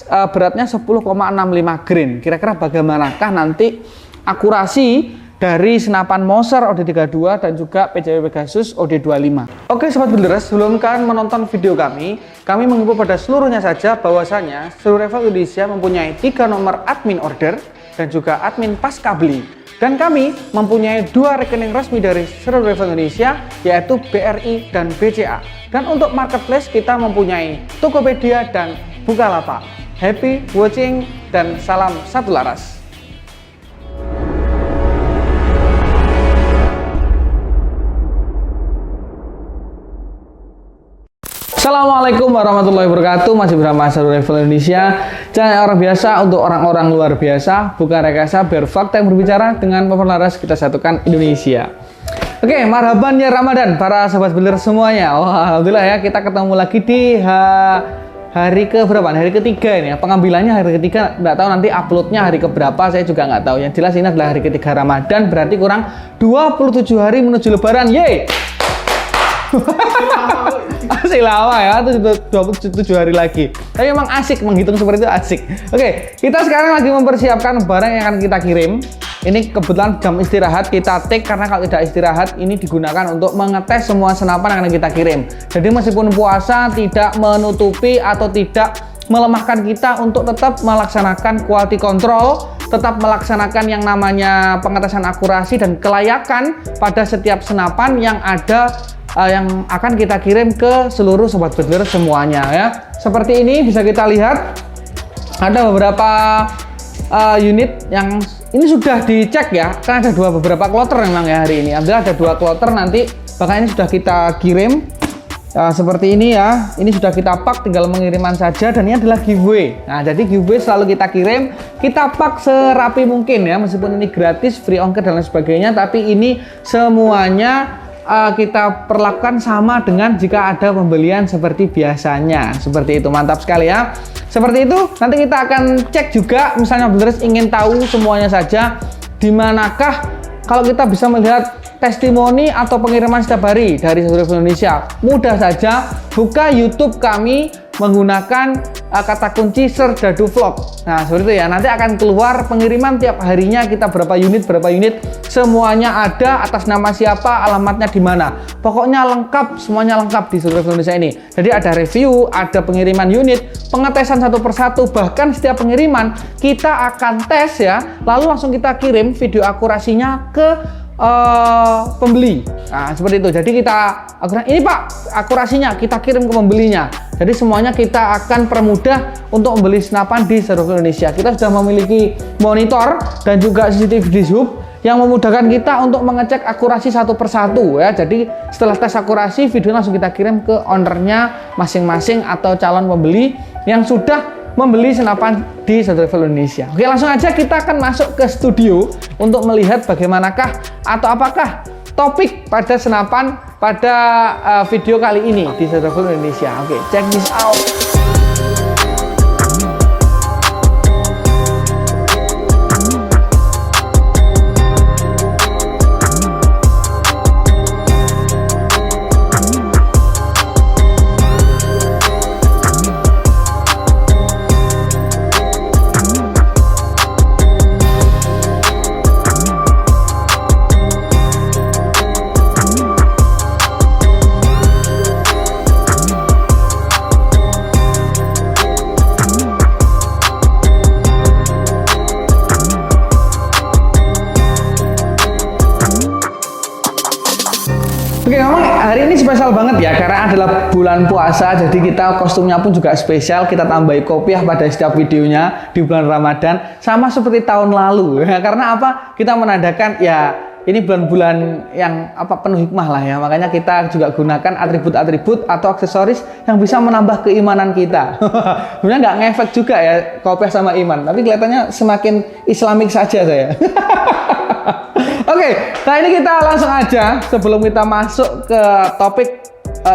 beratnya 10,65 grain. Kira-kira bagaimanakah nanti akurasi dari senapan Moser OD32 dan juga PJW Pegasus OD25. Oke Sobat Builders, sebelum kalian menonton video kami mengimbau pada seluruhnya saja bahwasanya seluruh Rifle Indonesia mempunyai 3 nomor admin order dan juga admin pasca beli. Dan kami mempunyai 2 rekening resmi dari seluruh Rifle Indonesia, yaitu BRI dan BCA. Dan untuk marketplace kita mempunyai Tokopedia dan Bukalapak. Happy watching dan salam satu laras. Assalamualaikum warahmatullahi wabarakatuh. Masih bersama seluruh Rifle Indonesia, channel orang biasa untuk orang-orang luar biasa, bukan rekayasa, biar fakta yang berbicara dengan papan laras kita satukan Indonesia. Oke, marhaban ya Ramadan para sobat builder semuanya. Wah, alhamdulillah ya, kita ketemu lagi di hari ke berapa? Hari ketiga ini ya. Pengambilannya hari ketiga, nggak tahu nanti uploadnya hari ke berapa, saya juga nggak tahu. Yang jelas ini adalah hari ketiga Ramadan, berarti kurang 27 hari menuju Lebaran. Yeay! Masih lama ya, 27 hari lagi. Tapi memang asik, menghitung seperti itu asik. Oke, kita sekarang lagi mempersiapkan barang yang akan kita kirim. Ini kebetulan jam istirahat kita take, karena kalau tidak istirahat ini digunakan untuk mengetes semua senapan yang akan kita kirim. Jadi meskipun puasa tidak menutupi atau tidak melemahkan kita untuk tetap melaksanakan quality control, tetap melaksanakan yang namanya pengetesan akurasi dan kelayakan pada setiap senapan yang ada yang akan kita kirim ke seluruh sobat builder semuanya ya. Seperti ini bisa kita lihat ada beberapa unit yang ini sudah dicek ya, kan ada beberapa kloter memang ya hari ini. Ada 2 kloter nanti, bahkan ini sudah kita kirim seperti ini ya. Ini sudah kita pak, tinggal pengiriman saja, dan ini adalah giveaway. Nah, jadi giveaway selalu kita kirim, kita pak serapi mungkin ya, meskipun ini gratis, free ongkir dan lain sebagainya, tapi ini semuanya kita perlakukan sama dengan jika ada pembelian seperti biasanya. Seperti itu, mantap sekali ya. Seperti itu, nanti kita akan cek juga, misalnya builders ingin tahu semuanya saja, dimanakah kalau kita bisa melihat testimoni atau pengiriman setiap hari dari seluruh Indonesia. Mudah saja, buka YouTube kami menggunakan kata kunci Serdadu Vlog. Nah, seperti itu ya. Nanti akan keluar pengiriman tiap harinya, kita berapa unit, semuanya ada, atas nama siapa, alamatnya di mana. Pokoknya lengkap, semuanya lengkap di seluruh Indonesia ini. Jadi ada review, ada pengiriman unit, pengetesan satu persatu, bahkan setiap pengiriman kita akan tes ya, lalu langsung kita kirim video akurasinya ke pembeli. Nah, seperti itu. Jadi kita ini Pak akurasinya, kita kirim ke pembelinya. Jadi semuanya kita akan permudah untuk membeli senapan di seluruh Indonesia. Kita sudah memiliki monitor dan juga CCTV di sub yang memudahkan kita untuk mengecek akurasi satu persatu ya. Jadi setelah tes akurasi, video langsung kita kirim ke ownernya masing-masing atau calon pembeli yang sudah membeli senapan di seluruh Indonesia. Oke, langsung aja kita akan masuk ke studio untuk melihat bagaimanakah atau apakah topik pada senapan pada video kali ini di seluruh Indonesia. Oke, check this out. Oke, memang hari ini spesial banget ya, karena adalah bulan puasa, jadi kita kostumnya pun juga spesial, kita tambahi kopiah pada setiap videonya di bulan Ramadan, sama seperti tahun lalu ya. Karena apa? Kita menandakan ya ini bulan-bulan yang penuh hikmah lah ya, makanya kita juga gunakan atribut-atribut atau aksesoris yang bisa menambah keimanan kita. Sebenarnya nggak ngefek juga ya kopiah sama iman, tapi kelihatannya semakin islamik saja saya. Oke, nah ini kita langsung aja sebelum kita masuk ke topik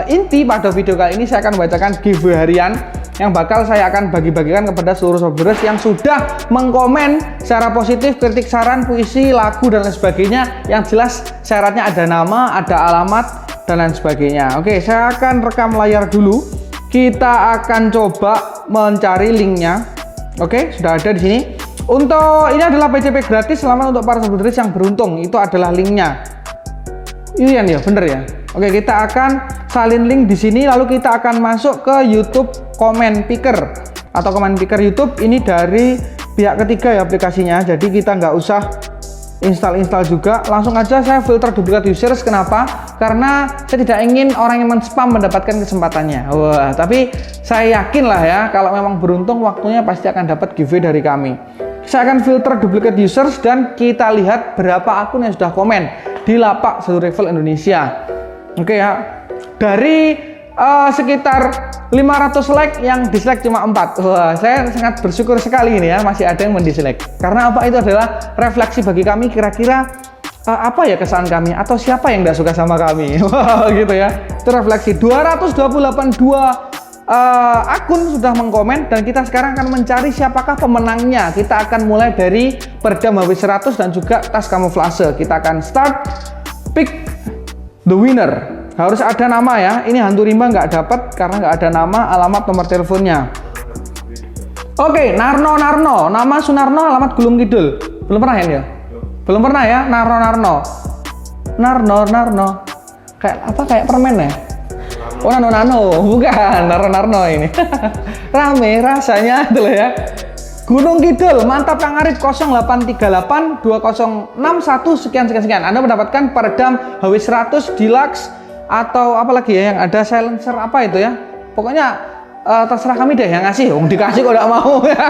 inti pada video kali ini, saya akan bacakan giveaway harian yang bakal saya akan bagi-bagikan kepada seluruh sobat yang sudah mengkomen secara positif, kritik, saran, puisi, lagu, dan lain sebagainya. Yang jelas syaratnya ada nama, ada alamat, dan lain sebagainya. Oke, saya akan rekam layar dulu. kita akan coba mencari linknya. Oke, sudah ada di sini. Untuk ini adalah PCP gratis selamat untuk para sobat yang beruntung. Itu adalah linknya. Iya ya, bener ya. Oke, kita akan salin link di sini, lalu kita akan masuk ke YouTube Comment Picker atau Comment Picker YouTube. Ini dari pihak ketiga ya aplikasinya, jadi kita nggak usah install juga, langsung aja saya filter duplicate users. Kenapa? Karena saya tidak ingin orang yang men-spam mendapatkan kesempatannya. Wah, tapi saya yakin lah ya, kalau memang beruntung waktunya pasti akan dapat giveaway dari kami. Saya akan filter duplicate users dan kita lihat berapa akun yang sudah komen di lapak Satu Travel Indonesia. Oke ya, dari sekitar 500 like yang dislike cuma 4. Wah, saya sangat bersyukur sekali ini ya, masih ada yang mendislike. Karena apa? Itu adalah refleksi bagi kami, kira-kira apa ya kesalahan kami atau siapa yang tidak suka sama kami. Wah, gitu ya. Itu refleksi. 228 akun sudah mengkomen dan kita sekarang akan mencari siapakah pemenangnya. Kita akan mulai dari Perdam HW100 dan juga tas kamuflase. Kita akan start pick the winner. Harus ada nama ya. Ini hantu rimba nggak dapat karena nggak ada nama, alamat, nomor teleponnya. Oke, Narno. Nama Sunarno, alamat Gunung Kidul. Belum pernah ya? Belum pernah ya, Narno. Kayak apa? Kayak permen ya? Oh, Nano. Bukan, Narno ini. Rame rasanya itu loh ya. Gunung Kidul, mantap Kang Arif 0838 2061 sekian. Anda mendapatkan peredam HW100 Deluxe atau apalagi ya yang ada silencer apa itu ya. Pokoknya terserah kami deh yang ngasih. Dikasih kok enggak mau ya.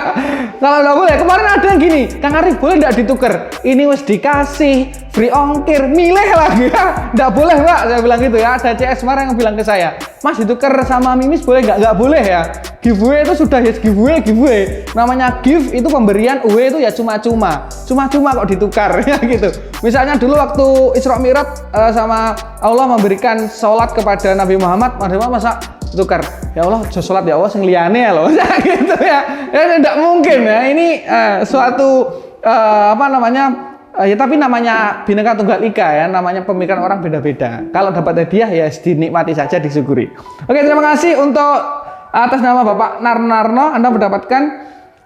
Kalau enggak boleh, kemarin ada yang gini, Kang Arif boleh enggak ditukar? Ini wis dikasih free ongkir, milih lagi ya. Enggak boleh Mbak, saya bilang gitu ya. Ada CS kemarin yang bilang ke saya, Mas ditukar sama Mimis boleh enggak? Enggak boleh ya. Giveaway itu sudah yes, giveaway. Namanya gift itu pemberian, away itu ya cuma-cuma kok ditukar ya gitu. Misalnya dulu waktu Isra Mi'raj sama Allah memberikan sholat kepada Nabi Muhammad masa tukar, ya Allah sholat ya Allah sing liyane ya loh gitu ya. Ya tidak mungkin ya, ini suatu apa namanya ya, tapi namanya Bhinneka Tunggal Ika ya, namanya pemikiran orang beda-beda. Kalau dapat hadiah ya dinikmati saja, disyukuri. Oke, terima kasih untuk atas nama Bapak Narno, Anda mendapatkan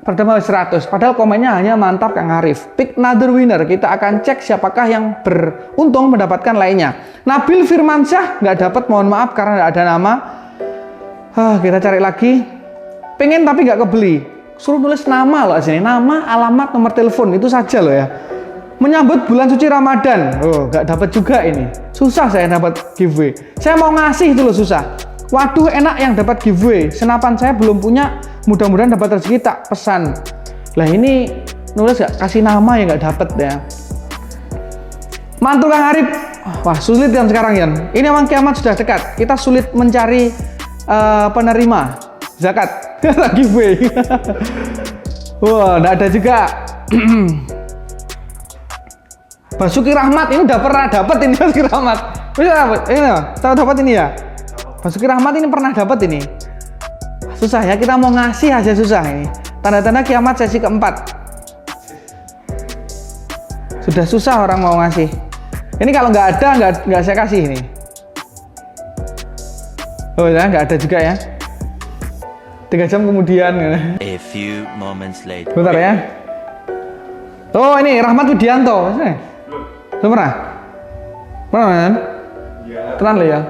Perdam HW100. Padahal komennya hanya mantap Kang Arif. Pick another winner. Kita akan cek siapakah yang beruntung mendapatkan lainnya. Nabil Firmansyah nggak dapat, mohon maaf karena nggak ada nama. Kita cari lagi. Pengen tapi nggak kebeli. Suruh nulis nama loh sini. Nama, alamat, nomor telepon itu saja loh ya. Menyambut bulan suci Ramadan. Oh, nggak dapat juga ini. Susah saya dapat giveaway. Saya mau ngasih itu loh susah. Waduh, enak yang dapat giveaway. Senapan saya belum punya. Mudah-mudahan dapat rezeki, tak pesan. Lah ini nulis gak kasih nama ya nggak dapat ya. Mantul Kang Arif. Wah, sulit kan sekarang ya. Ini memang kiamat sudah dekat. Kita sulit mencari penerima zakat. Giveaway. Wah, nggak ada juga. Basuki Rahmat ini udah pernah dapat ini Basuki Rahmat. Ini tahu dapat ini ya. Basuki Rahmat ini pernah dapat ini. Susah ya, kita mau ngasih aja susah ini. Tanda-tanda kiamat sesi keempat. Sudah susah orang mau ngasih. Ini kalau nggak ada, nggak saya kasih ini. Oh ya, nggak ada juga ya. 3 jam kemudian. A few moments later. Bentar ya. Oh ini Rahmat Widianto. Belum pernah? Pernah kan? Ya. Tenang lah ya.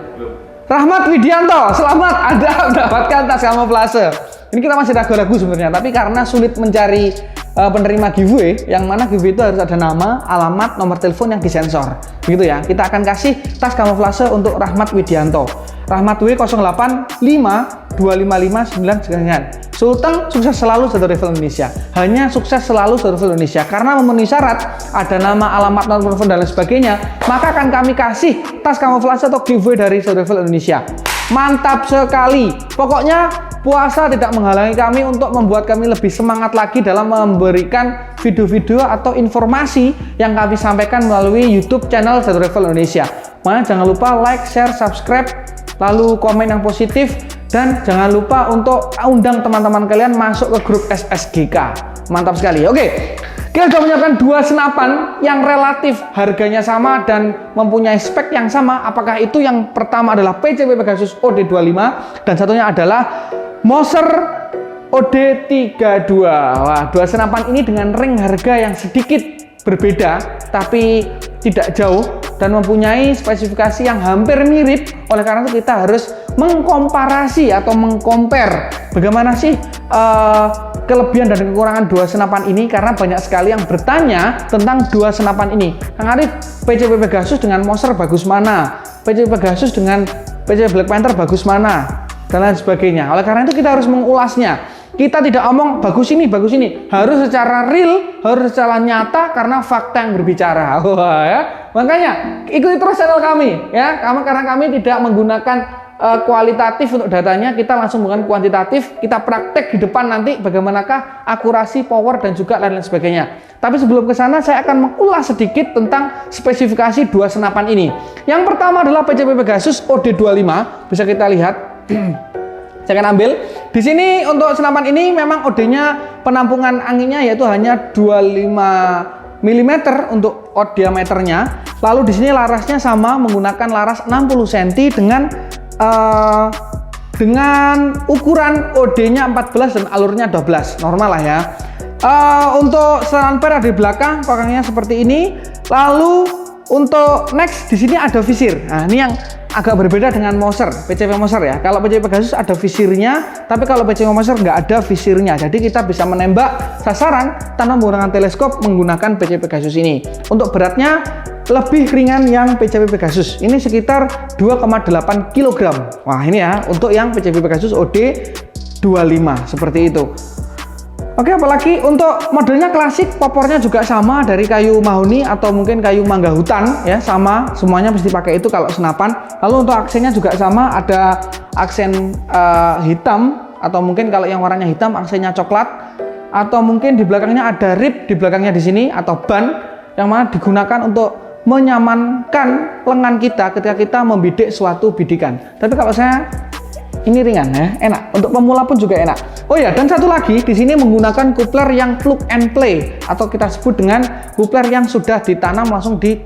Rahmat Widianto, selamat Anda mendapatkan tas kamuflase. Ini kita masih ragu-ragu sebenarnya, tapi karena sulit mencari penerima giveaway, yang mana giveaway itu harus ada nama, alamat, nomor telepon yang disensor. Begitu ya. Kita akan kasih tas kamuflase untuk Rahmat Widianto. Rahmat W 085 255 9 Sultan sukses selalu Satu Travel Indonesia. Hanya sukses selalu Satu Travel Indonesia karena memenuhi syarat, ada nama, alamat, nomor telepon dan lain sebagainya, maka akan kami kasih tas kamuflase atau giveaway dari Satu Travel Indonesia. Mantap sekali. Pokoknya puasa tidak menghalangi kami untuk membuat kami lebih semangat lagi dalam memberikan video-video atau informasi yang kami sampaikan melalui YouTube channel Satu Travel Indonesia. Makanya jangan lupa like, share, subscribe, lalu komen yang positif, Dan jangan lupa untuk undang teman-teman kalian masuk ke grup SSGK. Mantap sekali. Oke. Kita sudah menyiapkan dua senapan yang relatif harganya sama dan mempunyai spek yang sama. Apakah itu yang pertama adalah PCP Pegasus OD25 dan satunya adalah Moser OD32. Wah, dua senapan ini dengan ring harga yang sedikit berbeda tapi tidak jauh dan mempunyai spesifikasi yang hampir mirip. Oleh karena itu kita harus mengkomparasi atau mengcompare bagaimana sih kelebihan dan kekurangan dua senapan ini, karena banyak sekali yang bertanya tentang dua senapan ini. Kang Arif, PCP Pegasus dengan Moser bagus mana? PCP Pegasus dengan PCP Black Panther bagus mana? Dan lain sebagainya. Oleh karena itu kita harus mengulasnya. Kita tidak omong bagus ini, harus secara real, harus secara nyata karena fakta yang berbicara. Wah, ya. Makanya ikuti terus channel kami ya. Karena kami tidak menggunakan kualitatif untuk datanya, kita langsung menggunakan kuantitatif. Kita praktek di depan nanti bagaimanakah akurasi, power dan juga lain-lain sebagainya. Tapi sebelum ke sana saya akan mengulas sedikit tentang spesifikasi dua senapan ini. Yang pertama adalah PCP Pegasus OD25. Bisa kita lihat. Saya akan ambil. Di sini untuk senapan ini memang OD-nya penampungan anginnya yaitu hanya 25 mm untuk diameternya. Lalu di sini larasnya sama menggunakan laras 60 cm dengan ukuran OD-nya 14 dan alurnya 12, normal lah ya. Untuk senapan per ada di belakang, kokangnya seperti ini. Lalu untuk next di sini ada visir. Nah, ini yang agak berbeda dengan Moser, PCP Moser ya. Kalau PCP Pegasus ada visirnya, tapi kalau PCP Moser nggak ada visirnya. Jadi kita bisa menembak sasaran tanpa menggunakan teleskop menggunakan PCP Pegasus ini. Untuk beratnya lebih ringan yang PCP Pegasus. Ini sekitar 2,8 kg. Wah, ini ya untuk yang PCP Pegasus OD25 seperti itu. Oke, apalagi untuk modelnya klasik, popornya juga sama dari kayu mahoni atau mungkin kayu mangga hutan ya, sama semuanya mesti pakai itu kalau senapan. Lalu untuk aksennya juga sama, ada aksen hitam atau mungkin kalau yang warnanya hitam aksennya coklat, atau mungkin di belakangnya ada rib di belakangnya di sini atau ban yang mana digunakan untuk menyamankan lengan kita ketika kita membidik suatu bidikan. Tapi kalau saya ini ringan ya, enak. Untuk pemula pun juga enak. Oh ya, dan satu lagi di sini menggunakan coupler yang plug and play atau kita sebut dengan coupler yang sudah ditanam langsung di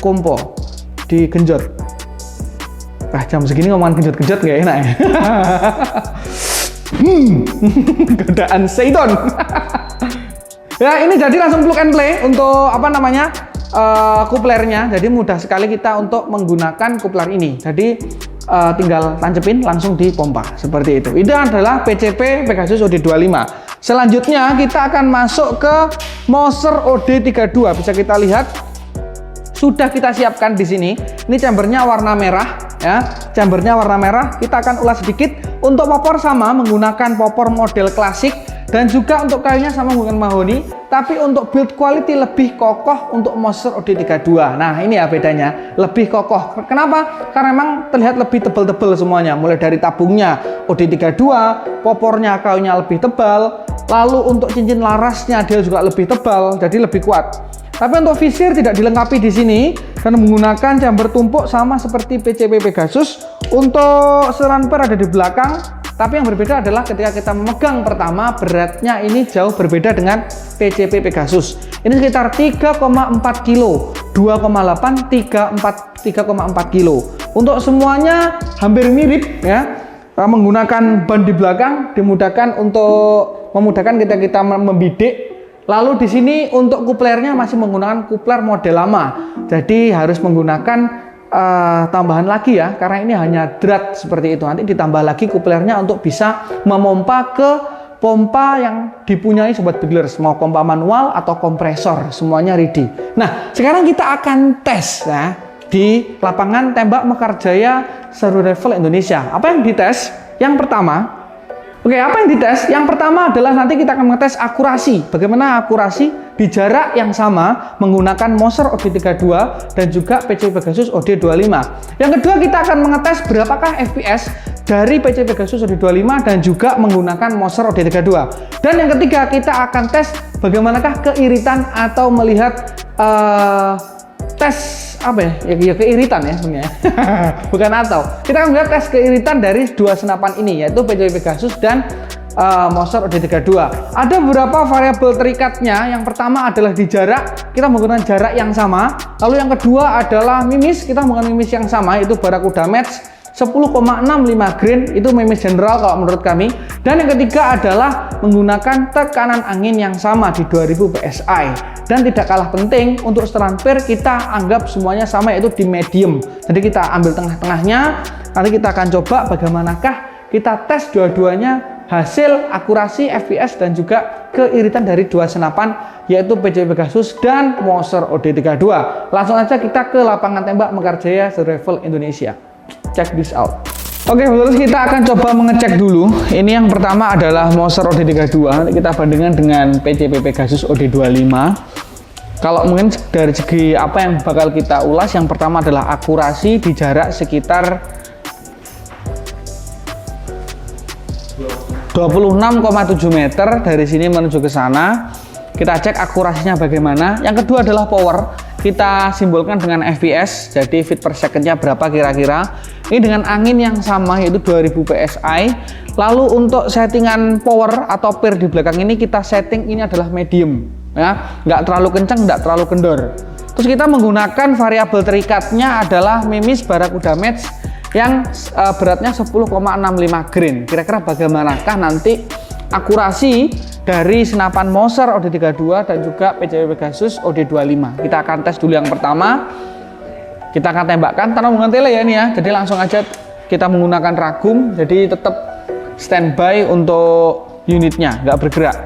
kompo, digenjot. Jam segini ngomongan genjot-genjot nggak enak ya. Godaan Seidon. Ya, ini jadi langsung plug and play untuk apa namanya couplernya. Jadi mudah sekali kita untuk menggunakan coupler ini. Jadi tinggal tancepin langsung di pompa seperti itu. Itu adalah PCP Pegasus OD25. Selanjutnya kita akan masuk ke Moser OD32. Bisa kita lihat sudah kita siapkan di sini. Ini chambernya warna merah ya. Chambernya warna merah. Kita akan ulas sedikit. Untuk popor sama menggunakan popor model klasik dan juga untuk kayunya sama menggunakan mahoni. Tapi untuk build quality lebih kokoh untuk Moser OD32. Nah, ini ya bedanya, lebih kokoh. Kenapa? Karena memang terlihat lebih tebal-tebal semuanya. Mulai dari tabungnya OD32, popornya kayunya lebih tebal. Lalu untuk cincin larasnya dia juga lebih tebal, jadi lebih kuat. Tapi untuk visir tidak dilengkapi di sini karena menggunakan chamber tumpuk sama seperti PCP Pegasus. Untuk seran per ada di belakang. Tapi yang berbeda adalah ketika kita memegang pertama, beratnya ini jauh berbeda dengan PCP Pegasus. Ini sekitar 3,4 kilo, 2,8, 3,4 kilo. Untuk semuanya hampir mirip ya. Menggunakan ban di belakang dimudahkan untuk memudahkan kita membidik. Lalu di sini untuk kuplernya masih menggunakan kupler model lama. Jadi harus menggunakan tambahan lagi ya, karena ini hanya drat seperti itu. Nanti ditambah lagi kuplernya untuk bisa memompa ke pompa yang dipunyai sobat Beaglers, mau pompa manual atau kompresor, semuanya ready. Nah, sekarang kita akan tes ya di lapangan tembak Mekarjaya Seru Rifle Indonesia. Apa yang dites? Yang pertama, apa yang dites? Yang pertama adalah nanti kita akan mengetes akurasi. Bagaimana akurasi di jarak yang sama menggunakan Moser OD32 dan juga PCP Pegasus OD25. Yang kedua kita akan mengetes berapakah FPS dari PCP Pegasus OD25 dan juga menggunakan Moser OD32. Dan yang ketiga kita akan tes bagaimanakah keiritan atau melihat tes apa ya? Ya keiritan ya sebenarnya. Bukan atau. Kita akan melihat tes keiritan dari dua senapan ini, yaitu PCB Pegasus dan Moser OD32. Ada beberapa variabel terikatnya. Yang pertama adalah di jarak, kita menggunakan jarak yang sama. Lalu yang kedua adalah mimis, kita menggunakan mimis yang sama, yaitu Barracuda Match 10,65 grain, itu mimis general kalau menurut kami. Dan yang ketiga adalah menggunakan tekanan angin yang sama di 2000 PSI. Dan tidak kalah penting, untuk setelan pir kita anggap semuanya sama, yaitu di medium. Jadi kita ambil tengah-tengahnya, nanti kita akan coba bagaimanakah kita tes dua-duanya hasil akurasi, FPS, dan juga keiritan dari dua senapan, yaitu PCB Pegasus dan Moser OD32. Langsung aja kita ke lapangan tembak Mekarjaya Rifle Indonesia. Check this out. Oke, terus kita akan coba mengecek dulu. Ini yang pertama adalah Moser OD32. Nanti kita bandingkan dengan PCB Pegasus OD25. Kalau mungkin dari segi apa yang bakal kita ulas, yang pertama adalah akurasi di jarak sekitar 26,7 meter dari sini menuju ke sana. Kita cek akurasinya bagaimana. Yang kedua adalah power. Kita simbolkan dengan FPS, jadi feet per second-nya berapa kira-kira. Ini dengan angin yang sama, yaitu 2000 PSI. Lalu untuk settingan power atau pir di belakang ini kita setting ini adalah medium, ya, nggak terlalu kencang, nggak terlalu kendor. Terus kita menggunakan variabel terikatnya adalah mimis Barracuda Match yang beratnya 10,65 grain. Kira-kira bagaimanakah nanti akurasi dari senapan Moser OD32 dan juga PCB Pegasus OD25. Kita akan tes dulu yang pertama. Kita akan tembakkan tanpa menggunakan tele ya ini ya. Jadi langsung aja kita menggunakan ragum. Jadi tetap standby untuk unitnya, nggak bergerak.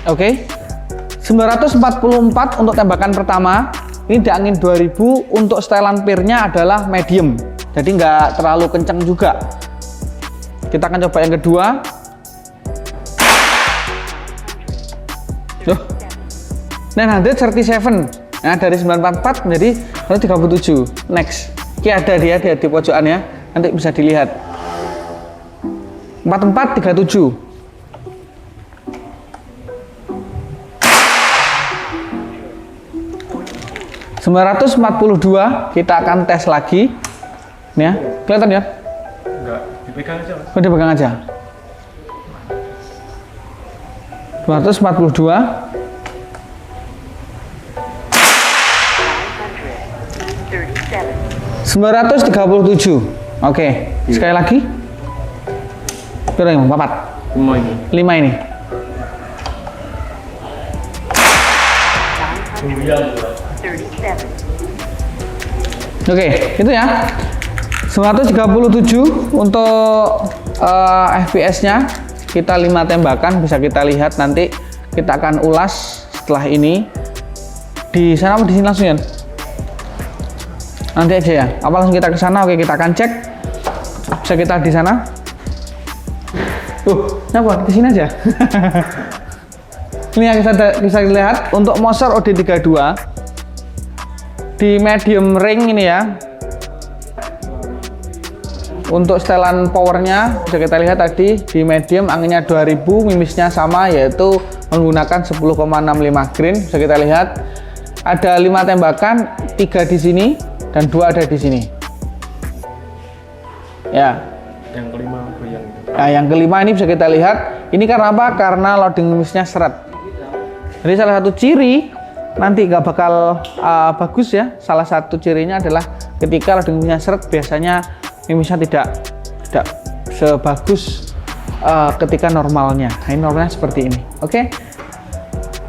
Oke. 944 untuk tembakan pertama. Ini di angin 2000. Untuk setelan pirnya adalah medium, jadi nggak terlalu kencang juga. Kita akan coba yang kedua. Loh, 937. Nah, dari 944 menjadi 137. Next. Ini ada dia di pojokannya, nanti bisa dilihat. 4437. 942, kita akan tes lagi. Nih ya, kelihatan ya? Enggak, dipegang aja. Oh, dipegang aja. 242. 937. Oke, sekali lagi. Berapa ini? 4. 5 ini. 5 ini. Oke, itu ya. 937 untuk FPS-nya. Kita 5 tembakan, bisa kita lihat nanti. Kita akan ulas setelah ini. Di sana atau di sini langsung ya? Nanti aja ya. Apa langsung kita ke sana? Oke, kita akan cek. Bisa kita di sana. Nyapa di sini aja. Ini yang bisa dilihat untuk Moser OD32 di medium ring ini ya. Untuk setelan powernya bisa kita lihat tadi di medium, anginnya 2000, mimisnya sama yaitu menggunakan 10,65 grain. Bisa kita lihat ada 5 tembakan, 3 di sini dan 2 ada di sini. Ya. Yang kelima goyang. Nah, yang kelima ini bisa kita lihat. Ini karena apa? Karena loading mimisnya seret. Jadi salah satu ciri nanti nggak bakal bagus ya. Salah satu cirinya adalah ketika loading mimisnya seret, biasanya mimisnya tidak sebagus ketika normalnya. Nah, ini normalnya seperti ini. Oke.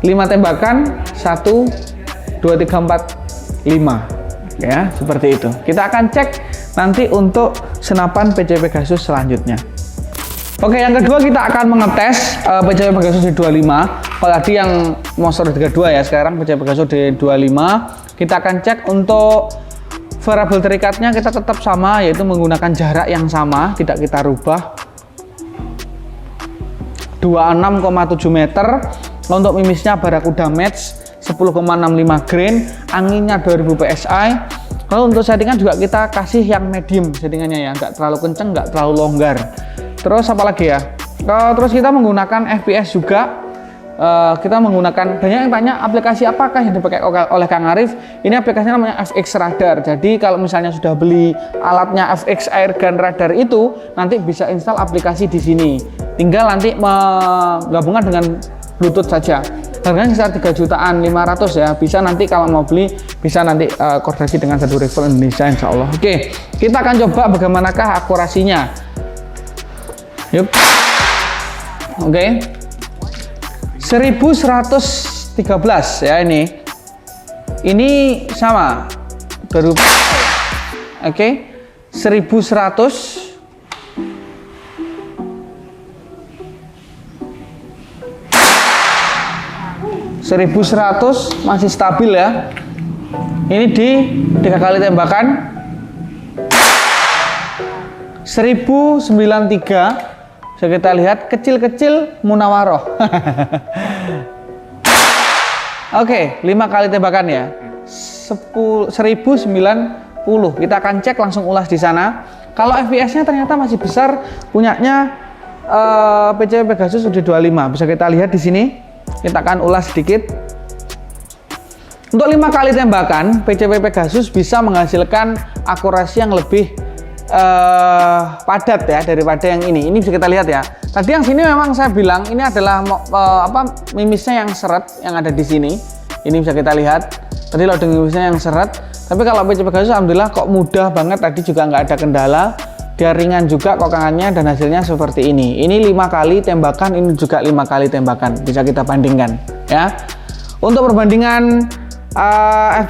5 tembakan, 1, 2, 3, 4, 5. Ya, seperti itu. Kita akan cek nanti untuk senapan PCB Pegasus selanjutnya. Oke, yang kedua kita akan mengetes PCB Pegasus D25. Kalau tadi yang Moser D32 ya, sekarang PCB Pegasus D25. Kita akan cek untuk variabel terikatnya, kita tetap sama, yaitu menggunakan jarak yang sama, tidak kita rubah. 26,7 meter. Untuk mimisnya Barracuda Match 10,65 grain, anginnya 2000 PSI. Lalu untuk settingan juga kita kasih yang medium settingannya ya, nggak terlalu kenceng, nggak terlalu longgar. Terus apa lagi ya? Terus kita menggunakan FPS juga kita menggunakan, banyak yang tanya aplikasi apakah yang dipakai oleh Kang Arif. Ini aplikasinya namanya FX Radar. Jadi kalau misalnya sudah beli alatnya FX Airgun Radar itu, nanti bisa install aplikasi di sini. Tinggal nanti menggabungkan dengan Bluetooth saja. Harganya sekitar 3.500.000 ya. Bisa nanti kalau mau beli, bisa nanti koordinasi dengan Satu Rifle Indonesia insya Allah. Oke, kita akan coba bagaimanakah akurasinya. Yuk. Oke. 1113 ya ini. Ini sama. Baru. Oke. 1100. 1100 masih stabil ya. Ini di 3 kali tembakan. 1093. Bisa kita lihat kecil-kecil munawaroh. Oke, 5 kali tembakan ya. 1090. Kita akan cek langsung ulas di sana. Kalau FPS-nya ternyata masih besar, punyanya PCP Pegasus UD25. Bisa kita lihat di sini. Kita akan ulas sedikit. Untuk 5 kali tembakan, PCP Pegasus bisa menghasilkan akurasi yang lebih padat ya daripada yang ini. Ini bisa kita lihat ya. Tadi yang sini memang saya bilang ini adalah mimisnya yang seret yang ada di sini. Ini bisa kita lihat. Tadi loading mimisnya yang seret. Tapi kalau PCP Pegasus alhamdulillah kok mudah banget. Tadi juga nggak ada kendala. Dia ringan juga kokangannya dan hasilnya seperti ini. Ini 5 kali tembakan, ini juga 5 kali tembakan. Bisa kita bandingkan ya. Untuk perbandingan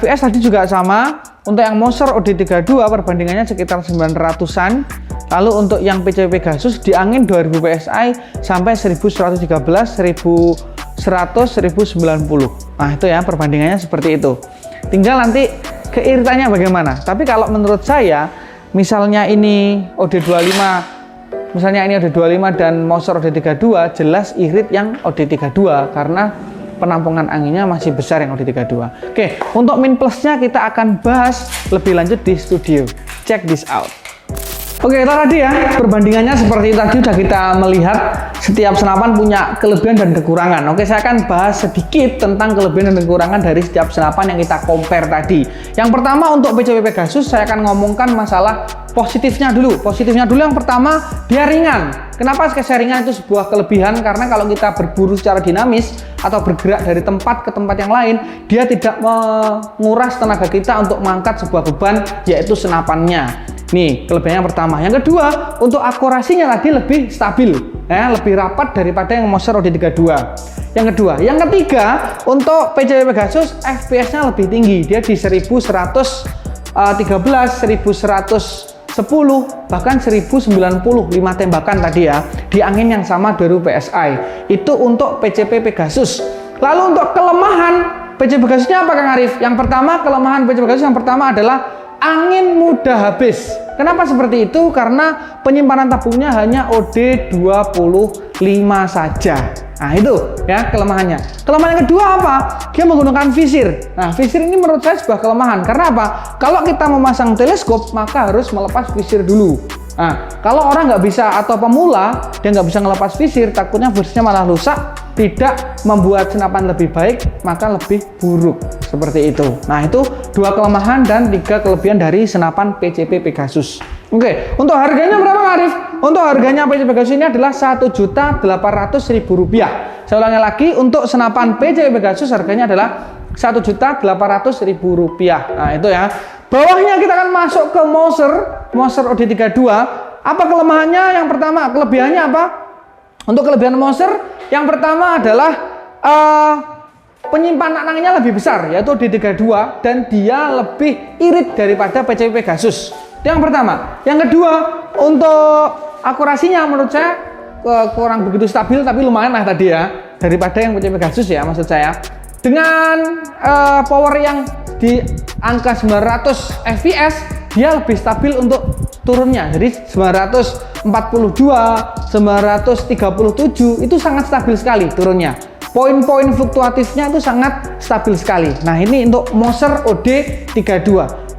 FPS tadi juga sama. Untuk yang Moser OD32 perbandingannya sekitar 900-an. Lalu untuk yang PCP Pegasus di angin 2000 PSI sampai 1113, 1100, 1090. Nah itu ya perbandingannya seperti itu. Tinggal nanti keiritannya bagaimana. Tapi kalau menurut saya, misalnya ini OD25, misalnya ini OD25 dan Moser OD32, jelas irit yang OD32 karena penampungan anginnya masih besar yang OD32. Oke, untuk min plusnya kita akan bahas lebih lanjut di studio. Check this out. Oke, itu tadi ya perbandingannya seperti tadi sudah kita melihat setiap senapan punya kelebihan dan kekurangan. Oke, saya akan bahas sedikit tentang kelebihan dan kekurangan dari setiap senapan yang kita compare tadi. Yang pertama untuk PCP Pegasus saya akan ngomongkan masalah positifnya dulu. Positifnya dulu yang pertama, dia ringan. Kenapa saya ringan itu sebuah kelebihan? Karena kalau kita berburu secara dinamis atau bergerak dari tempat ke tempat yang lain, dia tidak menguras tenaga kita untuk mengangkat sebuah beban, yaitu senapannya. Nih, kelebihannya pertama. Yang kedua, untuk akurasinya tadi lebih stabil, ya, lebih rapat daripada yang Moser OD32. Yang kedua, yang ketiga, untuk PCP Pegasus FPS-nya lebih tinggi. Dia di 1113, 1110, bahkan 1095 tembakan tadi ya, di angin yang sama 2000 PSI. Itu untuk PCP Pegasus. Lalu untuk kelemahan PCP Pegasusnya apa Kang Arif? Yang pertama, kelemahan PCP Pegasus yang pertama adalah angin mudah habis. Kenapa seperti itu? Karena penyimpanan tabungnya hanya OD25 saja. Nah itu ya kelemahannya. Kelemahan yang kedua apa? Dia menggunakan visir. Nah visir ini menurut saya sebuah kelemahan. Karena apa? Kalau kita memasang teleskop maka harus melepas visir dulu. Nah kalau orang nggak bisa atau pemula dia nggak bisa ngelepas visir, takutnya visirnya malah rusak, tidak membuat senapan lebih baik, maka lebih buruk seperti itu. Nah itu 2 kelemahan dan 3 kelebihan dari senapan PCP Pegasus. Oke, untuk harganya berapa Arif? Untuk harganya PCP Pegasus ini adalah Rp1.800.000. Saya ulangi lagi, untuk senapan PCP Pegasus harganya adalah Rp1.800.000. Nah itu ya. Bawahnya kita akan masuk ke Moser OD32. Apa kelemahannya? Yang pertama, kelebihannya apa? Untuk kelebihan Moser, yang pertama adalah penyimpanan anginnya lebih besar, yaitu OD32, dan dia lebih irit daripada PCP Pegasus. Itu yang pertama. Yang kedua, untuk akurasinya menurut saya kurang begitu stabil, tapi lumayan lah tadi ya, daripada yang PCP Pegasus ya maksud saya. Dengan power yang di angka 900 fps, dia lebih stabil untuk turunnya. Jadi 942, 937 itu sangat stabil sekali turunnya. Poin-poin fluktuatifnya itu sangat stabil sekali. Nah ini untuk Moser OD32.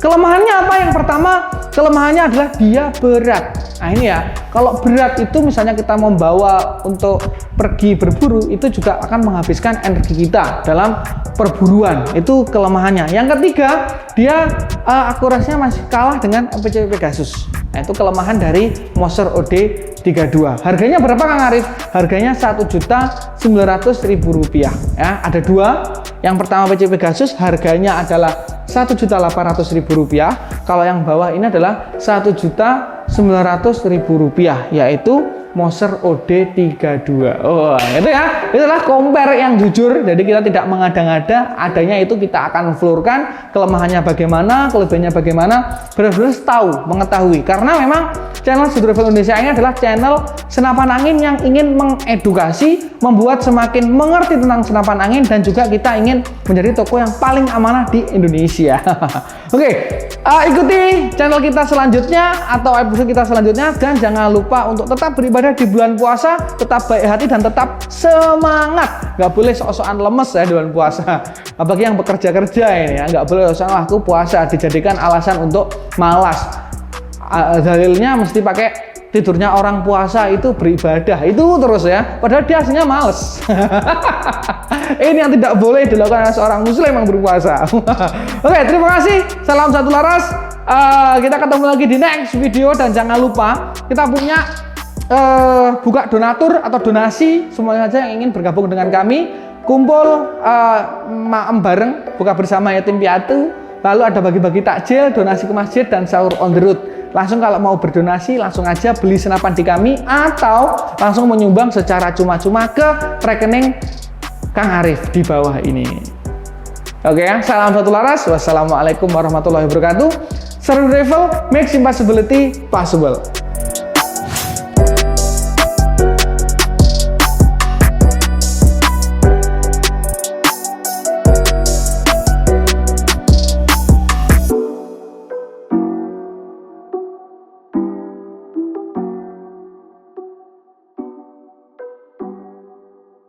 Kelemahannya apa? Yang pertama, kelemahannya adalah dia berat. Nah ini ya, kalau berat itu misalnya kita membawa untuk pergi berburu, itu juga akan menghabiskan energi kita dalam perburuan. Itu kelemahannya. Yang ketiga, dia akurasinya masih kalah dengan MPC Pegasus. Nah itu kelemahan dari Moser OD32. Harganya berapa Kang Arif? Harganya Rp1.900.000 ya. Ada dua. Yang pertama PC Pegasus harganya adalah Rp1.800.000. Kalau yang bawah ini adalah Rp1.900.000, yaitu Moser OD32. Oh, itu ya. Itulah compare yang jujur. Jadi kita tidak mengada-ngada, adanya itu kita akan floorkan, kelemahannya bagaimana, kelebihannya bagaimana, benar-benar tahu, mengetahui. Karena memang channel Sedur Travel Indonesia ini adalah channel senapan angin yang ingin mengedukasi, membuat semakin mengerti tentang senapan angin, dan juga kita ingin menjadi toko yang paling amanah di Indonesia. Oke, ikuti channel kita selanjutnya atau episode kita selanjutnya, dan jangan lupa untuk tetap beribadah di bulan puasa, tetap baik hati dan tetap semangat. Nggak boleh sok-sokan lemes ya di bulan puasa. Apalagi yang bekerja-kerja ini ya, nggak boleh sok-sokan aku puasa dijadikan alasan untuk malas. Dalilnya mesti pakai tidurnya orang puasa itu beribadah itu terus ya, padahal dia aslinya males. Ini yang tidak boleh dilakukan oleh seorang muslim yang berpuasa. Oke, terima kasih, salam satu laras. Kita ketemu lagi di next video, dan jangan lupa kita punya buka donatur atau donasi, semuanya saja yang ingin bergabung dengan kami, kumpul maem bareng, buka bersama yatim piatu, lalu ada bagi-bagi takjil, donasi ke masjid, dan sahur on the road. Langsung kalau mau berdonasi, langsung aja beli senapan di kami, atau langsung menyumbang secara cuma-cuma ke rekening Kang Arif di bawah ini. Oke ya, salam satu laras. Wassalamualaikum warahmatullahi wabarakatuh. Sedur Travel, make impossibility possible.